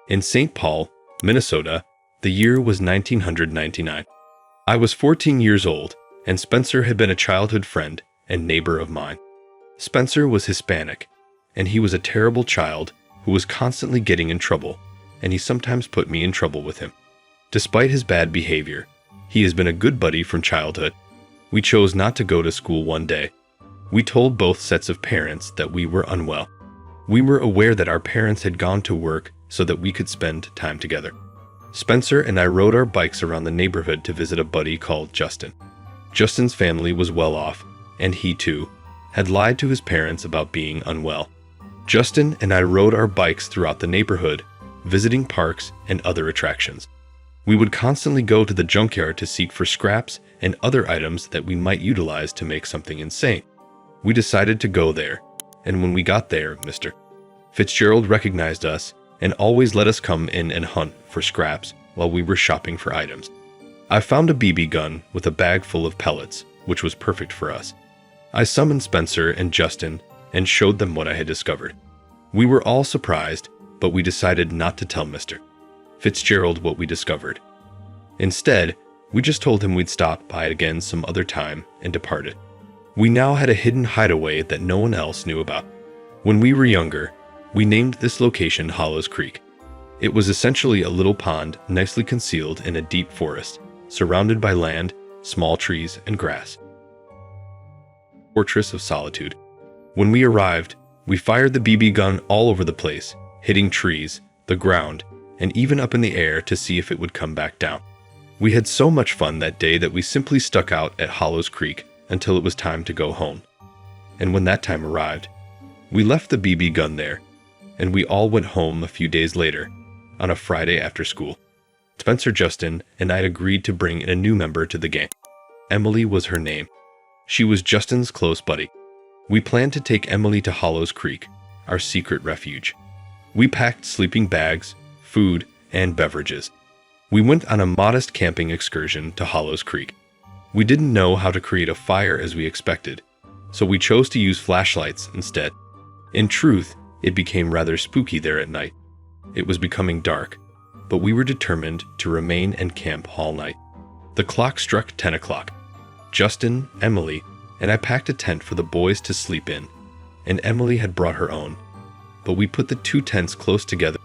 in St. Paul, Minnesota. The year was 1999. I was 14 years old, and Spencer had been a childhood friend and neighbor of mine. Spencer was Hispanic, and he was a terrible child who was constantly getting in trouble, and he sometimes put me in trouble with him. Despite his bad behavior, he has been a good buddy from childhood. We chose not to go to school one day. We told both sets of parents that we were unwell. We were aware that our parents had gone to work so that we could spend time together. Spencer and I rode our bikes around the neighborhood to visit a buddy called Justin. Justin's family was well off, and he too had lied to his parents about being unwell. Justin and I rode our bikes throughout the neighborhood, visiting parks and other attractions. We would constantly go to the junkyard to seek for scraps and other items that we might utilize to make something insane. We decided to go there, and when we got there, Mr. Fitzgerald recognized us and always let us come in and hunt for scraps while we were shopping for items. I found a BB gun with a bag full of pellets, which was perfect for us. I summoned Spencer and Justin and showed them what I had discovered. We were all surprised, but we decided not to tell Mr. Fitzgerald what we discovered. Instead, we just told him we'd stop by again some other time and departed. We now had a hidden hideaway that no one else knew about. When we were younger, we named this location Hollows Creek. It was essentially a little pond nicely concealed in a deep forest, surrounded by land, small trees, and grass. Fortress of Solitude. When we arrived, we fired the BB gun all over the place, hitting trees, the ground, and even up in the air to see if it would come back down. We had so much fun that day that we simply stuck out at Hollows Creek until it was time to go home. And when that time arrived, we left the BB gun there, and we all went home a few days later, on a Friday after school. Spencer, Justin, and I had agreed to bring in a new member to the gang. Emily was her name. She was Justin's close buddy. We planned to take Emily to Hollows Creek, our secret refuge. We packed sleeping bags, food, and beverages. We went on a modest camping excursion to Hollows Creek. We didn't know how to create a fire as we expected, so we chose to use flashlights instead. In truth, it became rather spooky there at night. It was becoming dark, but we were determined to remain and camp all night. The clock struck 10 o'clock. Justin, Emily, and I packed a tent for the boys to sleep in, and Emily had brought her own. But we put the two tents close together